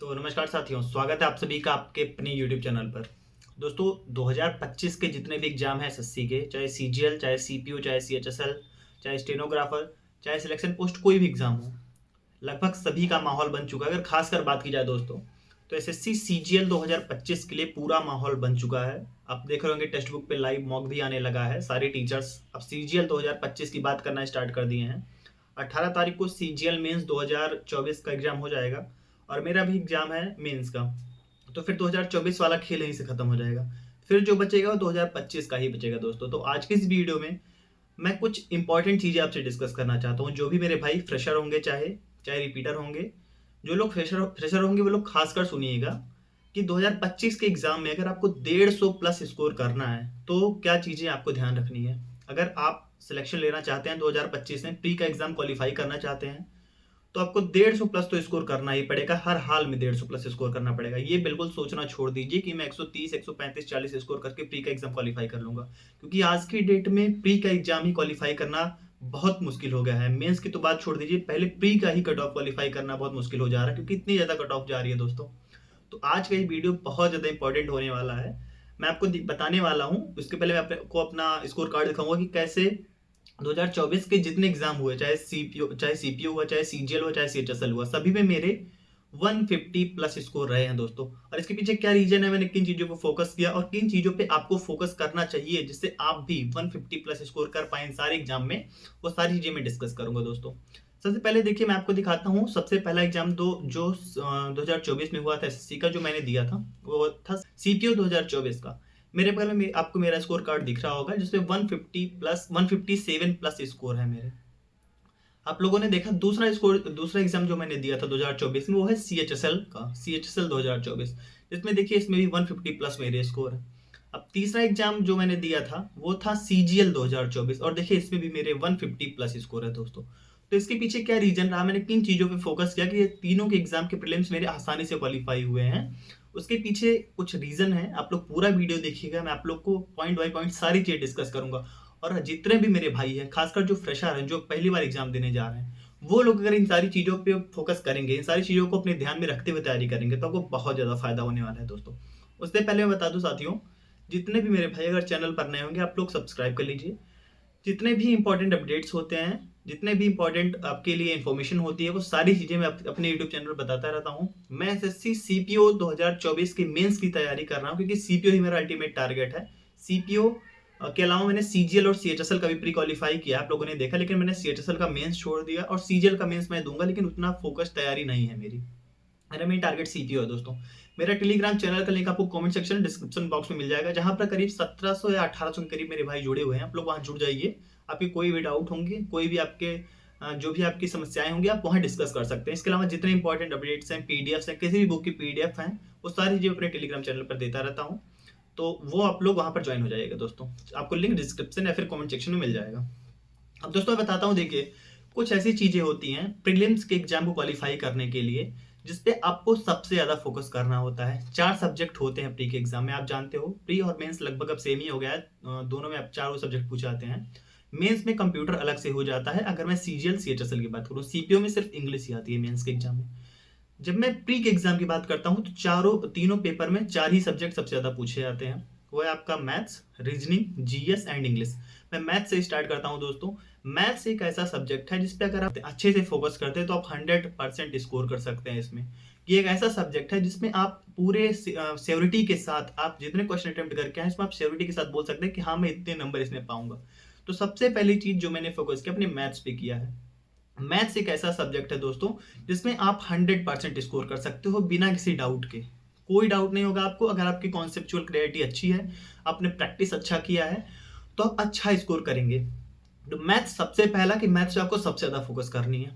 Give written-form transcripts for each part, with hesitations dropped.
तो नमस्कार साथियों, स्वागत है आप सभी का आपके अपने यूट्यूब चैनल पर। दोस्तों 2025 के जितने भी एग्जाम हैं एसएससी के, चाहे सीजीएल, चाहे सीपीओ, चाहे सीएचएसएल, चाहे स्टेनोग्राफर, चाहे सिलेक्शन पोस्ट, कोई भी एग्जाम हो, लगभग सभी का माहौल बन चुका है। अगर खासकर बात की जाए दोस्तों, तो एसएससी सीजीएल 2025 के लिए पूरा माहौल बन चुका है। आप देख रहे होंगे टेक्स्ट बुक पे लाइव मॉक भी आने लगा है। सारे टीचर्स अब सीजीएल 2025 की बात करना स्टार्ट कर दिए हैं। 18 तारीख को सीजीएल मेंस 2024 का एग्जाम हो जाएगा और मेरा भी एग्जाम है मेंस का। तो फिर 2024 वाला खेल यहीं से खत्म हो जाएगा। फिर जो बचेगा वो 2025 का ही बचेगा दोस्तों। तो आज की इस वीडियो में मैं कुछ इंपॉर्टेंट चीजें आपसे डिस्कस करना चाहता हूँ। जो भी मेरे भाई फ्रेशर होंगे, चाहे चाहे रिपीटर होंगे, जो लोग फ्रेशर होंगे वो लोग खासकर सुनिएगा कि 2025 के एग्जाम में अगर आपको 150 प्लस स्कोर करना है तो क्या चीजें आपको ध्यान रखनी है। अगर आप सिलेक्शन लेना चाहते हैं 2025 में, प्री का एग्जाम क्वालिफाई करना चाहते हैं, तो आपको 150 प्लस तो स्कोर करना ही पड़ेगा। हर हाल में 150 प्लस स्कोर करना पड़ेगा। ये बिल्कुल सोचना छोड़ दीजिए कि मैं 130, 135, 40 स्कोर करके प्री का एग्जाम क्वालिफाई कर लूंगा, क्योंकि आज की डेट में प्री का एग्जाम ही क्वालिफाई करना बहुत मुश्किल हो गया है। मेंस की तो बात छोड़ दीजिए, पहले प्री का ही कट ऑफ क्वालिफाई करना बहुत मुश्किल हो जा रहा है, क्योंकि इतनी ज्यादा कट ऑफ जा रही है दोस्तों। तो आज का ये वीडियो बहुत ज्यादा इंपॉर्टेंट होने वाला है। मैं आपको बताने वाला हूँ। उसके पहले मैं आपको अपना स्कोर कार्ड दिखाऊंगा कि कैसे 2024 के जितने एग्जाम हुए, चाहे सीपीओ हुआ, चाहे सीजीएल हुआ, चाहे सीएचएसएल हुआ, सभी में मेरे 150 प्लस स्कोर रहे हैं दोस्तों। और इसके पीछे क्या रीजन है, मैंने किन चीजों पर फोकस किया और किन चीजों पे आपको फोकस करना चाहिए जिससे आप भी 150 प्लस स्कोर कर पाए सारे एग्जाम में, वो सारी चीजें मैं डिस्कस करूंगा दोस्तों। सबसे पहले देखिए, मैं आपको दिखाता हूँ। सबसे पहला एग्जाम जो 2024 में हुआ था एसएससी का, जो मैंने दिया था, वो था सीपीओ 2024 का। मेरे पहले आपको मेरा स्कोर कार्ड दिख रहा होगा जिसमें 157 प्लस स्कोर है मेरे। आप लोगों ने देखा दूसरा एग्जाम जो मैंने दिया था 2024 में, वो है सीएचएसएल का, सीएचएसएल 2024, जिसमें देखिए इसमें भी 150 प्लस मेरे स्कोर है। अब तीसरा एग्जाम जो मैंने दिया था वो था सीजीएल 2024, और देखिए इसमें भी मेरे 150 प्लस स्कोर है दोस्तों। तो इसके पीछे क्या रीजन रहा, मैंने किन चीजों पे फोकस किया कि ये तीनों के एग्जाम के प्रीलिम्स मेरे आसानी से क्वालिफाई हुए हैं। उसके पीछे कुछ रीजन है। आप लोग पूरा वीडियो देखिएगा, मैं आप लोग को पॉइंट बाय पॉइंट सारी चीजें डिस्कस करूंगा। और जितने भी मेरे भाई हैं, खासकर जो फ्रेशर हैं, जो पहली बार एग्जाम देने जा रहे हैं, वो लोग अगर इन सारी चीजों पे फोकस करेंगे, इन सारी चीजों को अपने ध्यान में रखते हुए तैयारी करेंगे, तो आपको बहुत ज्यादा फायदा होने वाला है दोस्तों। उससे पहले मैं बता दूं साथियों, जितने भी मेरे भाई अगर चैनल पर नए होंगे, आप लोग सब्सक्राइब कर लीजिए। जितने भी इंपॉर्टेंट अपडेट्स होते हैं, जितने भी इंपॉर्टेंट आपके लिए इन्फॉर्मेशन होती है, वो सारी चीजें मैं अपने यूट्यूब चैनल पर बताता रहता हूँ। मैं एसएससी सीपीओ 2024 की मेंस की तैयारी कर रहा हूँ, क्योंकि सीपीओ ही मेरा अल्टीमेट टारगेट है। सीपीओ के अलावा मैंने सीजीएल और सीएचएसएल का भी प्री क्वालिफाई किया, आप लोगों ने देखा, लेकिन मैंने सीएचएसएल का मेंस छोड़ दिया और सीजीएल का मेंस मैं दूंगा, लेकिन उतना फोकस तैयारी नहीं है मेरी। मेरा मेन टारगेट सीपीओ है दोस्तों। मेरा टेलीग्राम चैनल का लिंक आपको कमेंट सेक्शन डिस्क्रिप्शन बॉक्स में मिल जाएगा, जहां पर करीब 1700 या 1800 के करीब मेरे भाई जुड़े हुए हैं। आप लोग वहां जुड़ जाइए। आपके कोई भी डाउट होंगे, कोई भी आपके जो भी आपकी समस्याएं होंगी, आप वहां डिस्कस कर सकते हैं। इसके अलावा जितने इंपॉर्टेंट अपडेट्स हैं, पीडीएफ हैं, किसी भी बुक की पीडीएफ हैं, वो सारी चीजें अपने टेलीग्राम चैनल पर देता रहता हूँ। तो वो आप लोग वहां पर ज्वाइन हो जाइएगा दोस्तों। आपको लिंक डिस्क्रिप्शन या फिर कमेंट सेक्शन में मिल जाएगा। अब दोस्तों मैं बताता हूँ, देखिए कुछ ऐसी चीजें होती हैं प्रीलिम्स के एग्जाम को क्वालिफाई करने के लिए, जिसपे आपको सबसे ज्यादा फोकस करना होता है। 4 सब्जेक्ट होते हैं प्री के एग्जाम में, आप जानते हो। प्री और मेंस लगभग अब सेम ही हो गया है, दोनों में अब 4 सब्जेक्ट पूछे जाते हैं। मेंस में कंप्यूटर अलग से हो जाता है। अगर मैं सीजीएल सीएचएसएल की बात करूँ, सीपीओ में सिर्फ इंग्लिश ही आती है मेंस के एग्जाम में। जब मैं प्री के एग्जाम की बात करता हूँ, तो तीनों पेपर में 4 ही सब्जेक्ट सबसे ज्यादा पूछे जाते हैं। वो है आपका maths, reasoning, GS and English. मैं मैथ्स से स्टार्ट करता हूँ दोस्तों। मैथ्स एक ऐसा सब्जेक्ट है जिसपे अगर आप अच्छे से फोकस करते हैं तो आप 100% स्कोर कर सकते हैं इसमें। ये एक ऐसा सब्जेक्ट है जिसमें आप पूरे श्योरिटी के साथ, आप जितने क्वेश्चन अटेम्प्ट करके आए, इसमें आप श्योरिटी के साथ बोल सकते हैं कि हाँ मैं इतने नंबर इसमें पाऊंगा। तो सबसे पहली चीज जो मैंने फोकस किया, अपने मैथ्स पे किया है। मैथ्स एक ऐसा सब्जेक्ट है दोस्तों जिसमें आप 100% स्कोर कर सकते हो बिना किसी डाउट के। कोई डाउट नहीं होगा आपको। अगर आपकी कॉन्सेप्चुअल क्लैरिटी अच्छी है, आपने प्रैक्टिस अच्छा किया है, तो आप अच्छा स्कोर करेंगे। तो मैथ्स सबसे पहला कि मैथ्स आपको सबसे ज्यादा फोकस करनी है।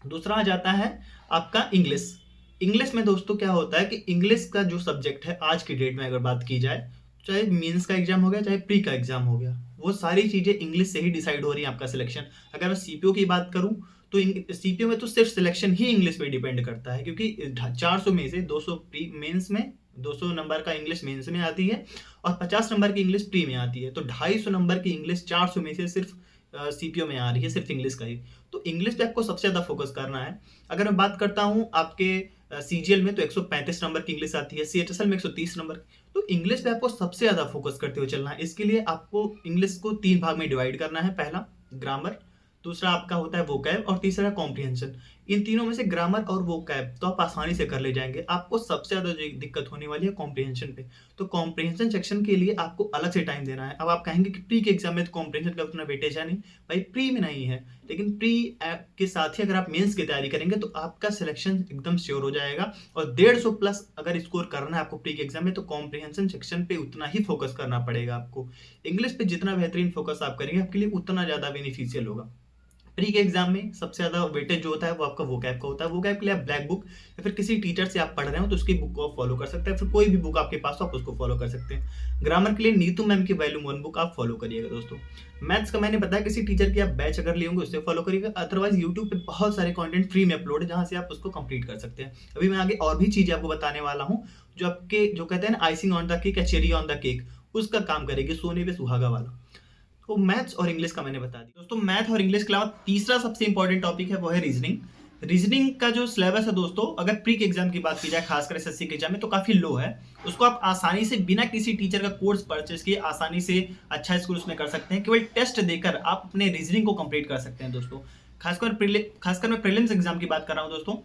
दूसरा आ जाता है आपका इंग्लिश। इंग्लिश में दोस्तों क्या होता है कि इंग्लिश का जो सब्जेक्ट है आज की डेट में अगर बात की जाए, चाहे मेंस का एग्जाम हो गया, चाहे प्री का एग्जाम हो गया, वो सारी चीजें इंग्लिश से ही डिसाइड हो रही है आपका सिलेक्शन। अगर मैं सीपीओ की बात करूं, तो सीपीओ में तो सिर्फ सिलेक्शन ही इंग्लिश पे डिपेंड करता है, क्योंकि 400 में से 200 प्री मेंस में, 200 नंबर का इंग्लिश मेंस में आती है और 50 नंबर की इंग्लिश प्री में आती है। तो 250 नंबर की इंग्लिश 400 में से सिर्फ सीपीओ में आ रही है, सिर्फ इंग्लिश का ही। तो इंग्लिश पे आपको सबसे ज्यादा फोकस करना है। अगर मैं बात करता हूँ आपके सीजीएल में तो 135 नंबर की इंग्लिश आती है, सीएचएसएल में 130 नंबर। तो इंग्लिश पे आपको सबसे ज्यादा फोकस करते हुए चलना है। इसके लिए आपको इंग्लिश को 3 भाग में डिवाइड करना है। पहला ग्रामर, दूसरा आपका होता है वोकैब और तीसरा कॉम्प्रिहेंशन। इन तीनों में से ग्रामर और वोकैब तो आप आसानी से कर ले जाएंगे। आपको सबसे ज्यादा जो दिक्कत होने वाली है कॉम्प्रिहेंशन पे। तो कॉम्प्रिहेंशन सेक्शन के लिए आपको अलग से टाइम देना है। अब आप कहेंगे कि प्री के एग्जाम में तो कॉम्प्रिहेंशन का उतना वेटेज है नहीं, भाई प्री में नहीं है, लेकिन प्री के साथ ही अगर आप मेंस की तैयारी करेंगे तो आपका सिलेक्शन एकदम श्योर हो जाएगा। और 150 प्लस अगर स्कोर करना है आपको प्री के एग्जाम में तो कॉम्प्रिहेंशन सेक्शन पे उतना ही फोकस करना पड़ेगा आपको। इंग्लिश पे जितना बेहतरीन फोकस आप करेंगे आपके लिए उतना ज्यादा बेनिफिशियल होगा। प्री के एग्जाम में सबसे ज्यादा वेटेज जो होता है वो आपका वोकैब का होता है। वोकैब के लिए आप ब्लैक बुक या फिर किसी टीचर से आप पढ़ रहे हो तो उसकी बुक को आप फॉलो कर सकते हैं, फिर कोई भी बुक आपके पास हो आप उसको फॉलो कर सकते हैं। ग्रामर के लिए नीतू मैम की वॉल्यूम 1 बुक आप फॉलो करिएगा दोस्तों। मैथ्स का मैंने बताया किसी टीचर की आप बैच अगर ले होंगे उससे फॉलो करिएगा, अदरवाइज यूट्यूब पे बहुत सारे कंटेंट फ्री में अपलोड है जहां से आप उसको कंप्लीट कर सकते हैं। अभी मैं आगे और भी चीजें आपको बताने वाला हूँ जो आपके जो कहते हैं ना आइसिंग ऑन द केक या चेरी ऑन द केक, उसका काम करेगी, सोने पे सुहागा वाला। तो मैथ्स और इंग्लिश का मैंने बता दिया दोस्तों। मैथ और इंग्लिश के अलावा तीसरा सबसे इंपॉर्टेंट टॉपिक है वो है रीजनिंग। रीजनिंग का जो सिलेबस है दोस्तों, अगर प्री के एग्जाम की बात की जाए खासकर एसएससी के एग्जाम में तो काफी लो है। उसको आप आसानी से बिना किसी टीचर का कोर्स परचेज किए आसानी से अच्छा स्कोर उसमें कर सकते हैं। केवल टेस्ट देकर आप अपने रीजनिंग को कंप्लीट कर सकते हैं दोस्तों। खासकर मैं प्रीलिम्स एग्जाम की बात कर रहा हूँ दोस्तों।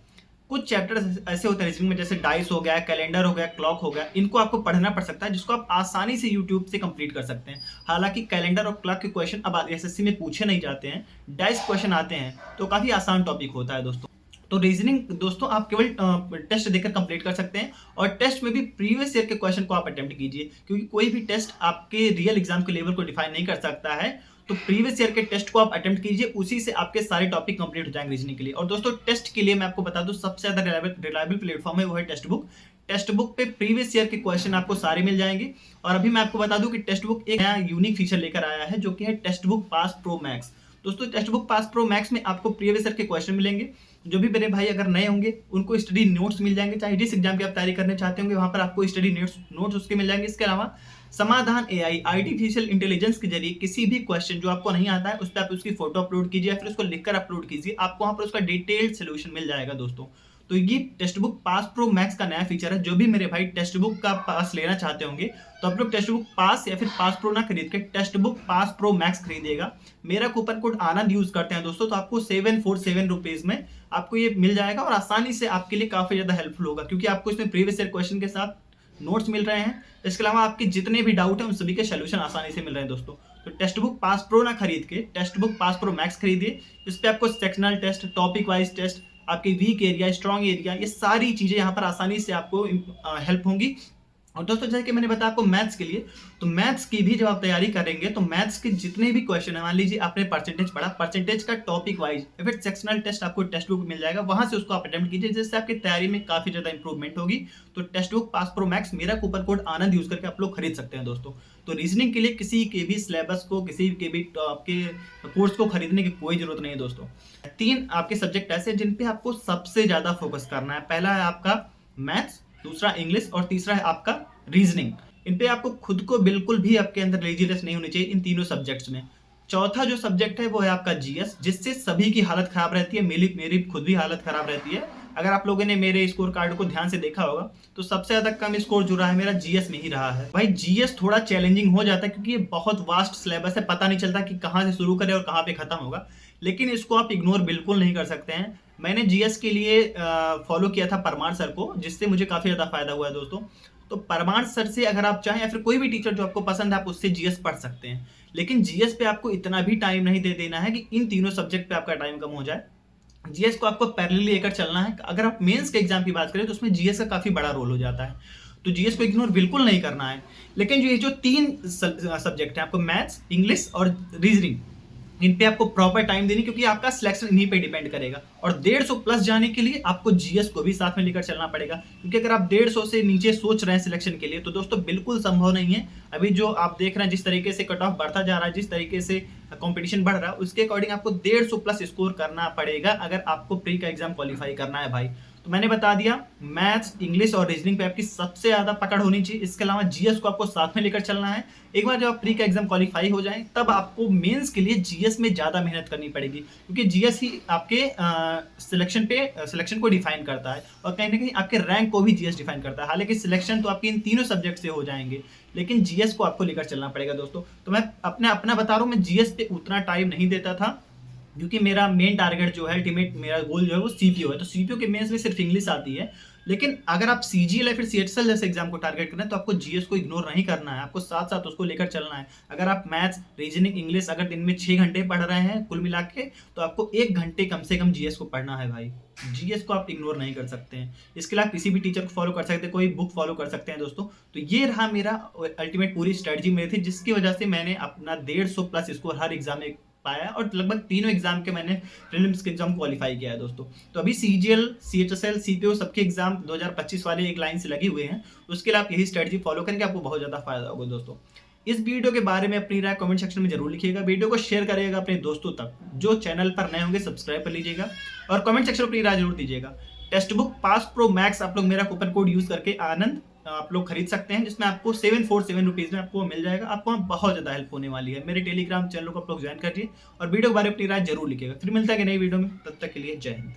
कुछ चैप्टर्स ऐसे होते हैं रीजनिंग में, जैसे डाइस हो गया, कैलेंडर हो गया, क्लॉक हो गया, इनको आपको पढ़ना पड़ सकता है जिसको आप आसानी से यूट्यूब से कंप्लीट कर सकते हैं। हालांकि कैलेंडर और क्लॉक के क्वेश्चन अब एसएससी में पूछे नहीं जाते हैं, डाइस क्वेश्चन आते हैं तो काफी आसान टॉपिक होता है दोस्तों। तो रीजनिंग दोस्तों आप केवल टेस्ट देकर कंप्लीट कर सकते हैं, और टेस्ट में भी प्रीवियस ईयर के क्वेश्चन को आप अटेम्प्ट कीजिए, क्योंकि कोई भी टेस्ट आपके रियल एग्जाम के लेवल को डिफाइन नहीं कर सकता है। तो प्रीवियस ईयर के टेस्ट को आप अटेम्प्ट कीजिए, उसी से आपके सारे टॉपिक कंप्लीट हो जाएंगे रीजनिंग के लिए। और दोस्तों टेस्ट के लिए मैं आपको बता दूं सबसे ज्यादा रिलायबल प्लेटफॉर्म है वो है टेक्स्ट बुक। टेक्स्ट बुक पे प्रीवियस ईयर के क्वेश्चन आपको सारे मिल जाएंगे। और अभी मैं आपको बता दूं कि टेक्स्ट बुक एक नया यूनिक फीचर लेकर आया है जो कि है text book Pass Pro max. दोस्तों text book Pass Pro max में आपको प्रीवियस ईयर के क्वेश्चन मिलेंगे। जो भी मेरे भाई अगर नए होंगे उनको स्टडी नोट्स मिल जाएंगे, चाहे जिस एग्जाम की आप तैयारी करने चाहते होंगे वहां पर आपको स्टडी नोट्स उसके मिल जाएंगे। इसके अलावा समाधान एआई आर्टिफिशियल इंटेलिजेंस के जरिए किसी भी क्वेश्चन जो आपको नहीं आता है उस पर आप उसकी फोटो अपलोड कीजिए, फिर उसको लिखकर अपलोड कीजिए, आपको वहां पर उसका डिटेल्ड सोल्यूशन मिल जाएगा दोस्तों। तो ये text book Pass Pro max का नया फीचर है। जो भी मेरे भाई टेक्स्ट बुक का पास लेना चाहते होंगे तो आप लोग टेक्स्ट बुक पास या फिर पास प्रो ना खरीद के Testbook Pass Pro max खरीदिएगा। मेरा कूपन कोड आनंद यूज करते हैं दोस्तों तो आपको 747 रुपीज में आपको ये मिल जाएगा, और आसानी से आपके लिए काफी ज्यादा हेल्पफुल होगा, क्योंकि आपको इसमें प्रीवियस ईयर क्वेश्चन के साथ नोट्स मिल रहे हैं। इसके अलावा आपके जितने भी डाउट हैं उन सभी के सोल्यूशन आसानी से मिल रहे हैं दोस्तों। तो टेक्स्ट बुक पास प्रो ना खरीद के Testbook Pass Pro Max खरीदिए। इस पे आपको sectional test, topic wise test, आपके वीक एरिया, स्ट्रॉन्ग एरिया, ये सारी चीजें यहाँ पर आसानी से आपको हेल्प होंगी। और दोस्तों जैसे कि मैंने बताया आपको मैथ्स के लिए, तो मैथ्स की भी जब आप तैयारी करेंगे तो मैथ्स के जितने भी क्वेश्चन है, मान लीजिए आपने परसेंटेज पढ़ा, परसेंटेज का टॉपिक वाइज या फिर सेक्शनल टेस्ट आपको टेक्स्ट बुक मिल जाएगा, वहां से उसको आप अटेम्प्ट कीजिए, जिससे आपकी तैयारी में काफी ज्यादा इंप्रूवमेंट होगी। तो text book Pass Pro max मेरा कूपन कोड आनंद यूज करके आप लोग खरीद सकते हैं दोस्तों। तो रीजनिंग के लिए किसी के भी सिलेबस को, किसी के भी आपके कोर्स को खरीदने की कोई जरूरत नहीं है दोस्तों। 3 आपके सब्जेक्ट ऐसे जिन पे आपको सबसे ज्यादा फोकस करना है। पहला है आपका मैथ्स, दूसरा इंग्लिश और तीसरा है आपका रीजनिंग। इन पे आपको खुद को बिल्कुल भी आपके अंदर लेजीनेस नहीं होनी चाहिए इन तीनों सब्जेक्ट्स में। चौथा जो सब्जेक्ट है वो है आपका जीएस, जिससे सभी की हालत खराब रहती है, मेरी खुद भी हालत खराब रहती है। अगर आप लोगों ने मेरे स्कोर कार्ड को ध्यान से देखा होगा तो सबसे ज्यादा कम स्कोर जो रहा है मेरा जीएस में ही रहा है। भाई जीएस थोड़ा चैलेंजिंग हो जाता है क्योंकि ये बहुत वास्ट सिलेबस है, पता नहीं चलता कि कहाँ से शुरू करें और कहाँ पे खत्म होगा, लेकिन इसको आप इग्नोर बिल्कुल नहीं कर सकते हैं। मैंने जीएस के लिए फॉलो किया था परमार सर को, जिससे मुझे काफी ज्यादा फायदा हुआ है दोस्तों। तो परमार सर से अगर आप चाहें या फिर कोई भी टीचर जो आपको पसंद है आप उससे जीएस पढ़ सकते हैं, लेकिन जीएस पे आपको इतना भी टाइम नहीं दे देना है कि इन तीनों सब्जेक्ट पे आपका टाइम कम हो जाए। जीएस को आपको पैरेलली लेकर चलना है। अगर आप मेंस के एग्जाम की बात करें तो उसमें जीएस का काफी बड़ा रोल हो जाता है, तो जीएस को इग्नोर बिल्कुल नहीं करना है। लेकिन ये जो 3 सब्जेक्ट है आपको मैथ्स, इंग्लिश और रीजनिंग, इन पे आपको प्रॉपर टाइम देनी, क्योंकि आपका सिलेक्शन इन्हीं पे डिपेंड करेगा। और 150 प्लस जाने के लिए आपको जीएस को भी साथ में लेकर चलना पड़ेगा, क्योंकि अगर आप 150 से नीचे सोच रहे हैं सिलेक्शन के लिए तो दोस्तों बिल्कुल संभव नहीं है। अभी जो आप देख रहे हैं जिस तरीके से कट ऑफ बढ़ता जा रहा है, जिस तरीके से कंपटीशन बढ़ रहा है, उसके अकॉर्डिंग आपको 150 प्लस स्कोर करना पड़ेगा अगर आपको प्री का एग्जाम क्वालिफाई करना है भाई। तो मैंने बता दिया, मैथ्स, इंग्लिश और रीजनिंग पे आपकी सबसे ज़्यादा पकड़ होनी चाहिए। इसके अलावा जीएस को आपको साथ में लेकर चलना है। एक बार जब आप प्री का एग्जाम क्वालिफाई हो जाएं, तब आपको मेंस के लिए जीएस में ज़्यादा मेहनत करनी पड़ेगी, क्योंकि जीएस ही आपके सिलेक्शन को डिफाइन करता है और कहीं ना कहीं आपके रैंक को भी जीएस डिफाइन करता है। हालांकि सिलेक्शन तो आपके इन तीनों सब्जेक्ट से हो जाएंगे, लेकिन जीएस को आपको लेकर चलना पड़ेगा दोस्तों। तो मैं अपना बता रहा हूँ, मैं जीएस पे उतना टाइम नहीं देता था, क्योंकि मेरा मेन टारगेट जो है, अल्टीमेट मेरा गोल जो है वो सीपीओ है। तो सीपीओ के मेंस में सिर्फ इंग्लिश आती है। लेकिन अगर आप सीजीएल या फिर सीएचएसएल जैसे एग्जाम को टारगेट करना है, तो आपको जीएस को इग्नोर नहीं करना है, आपको साथ साथ उसको लेकर चलना है। अगर आप मैथ्स, रीजनिंग, इंग्लिश अगर दिन में 6 घंटे पढ़ रहे हैं कुल मिला के, तो आपको 1 घंटे कम से कम जीएस को पढ़ना है भाई। जीएस को आप इग्नोर नहीं कर सकते हैं। इसके लिए आप किसी भी टीचर को फॉलो कर सकते हैं, कोई बुक फॉलो कर सकते हैं दोस्तों। तो ये रहा मेरा अल्टीमेट पूरी स्ट्रेटजी मेरी थी, जिसकी वजह से मैंने अपना 150 प्लस स्कोर हर एग्जाम में पाया और लगभग तीनों एग्जाम के मैंने प्रीलिम्स के एग्जाम क्वालिफाई किया है दोस्तों। तो अभी सीजीएल, सीएचएसएल, सीपीओ सबके एग्जाम 2025 वाले एक लाइन से लगे हुए हैं। उसके लिए आप यही स्ट्रेटजी फॉलो करेंगे, आपको बहुत ज़्यादा फायदा होगा दोस्तों। इस वीडियो के बारे में अपनी राय कमेंट सेक्शन में जरूर लिखिएगा। वीडियो को शेयर करिएगा अपने दोस्तों तक। जो चैनल पर नए होंगे सब्सक्राइब कर लीजिएगा और कमेंट सेक्शन में अपनी राय जरूर दीजिएगा। Text book Pass Pro max आप लोग मेरा कूपन कोड यूज करके आनंद आप लोग खरीद सकते हैं, जिसमें आपको 747 रुपीज़ में आपको मिल जाएगा। आपको वहाँ बहुत ज़्यादा हेल्प होने वाली है। मेरे टेलीग्राम चैनल को आप लोग ज्वाइन करिए और वीडियो के बारे में अपनी राय जरूर लिखिएगा। फिर मिलता है कि नई वीडियो में, तब तक के लिए जय हिंद।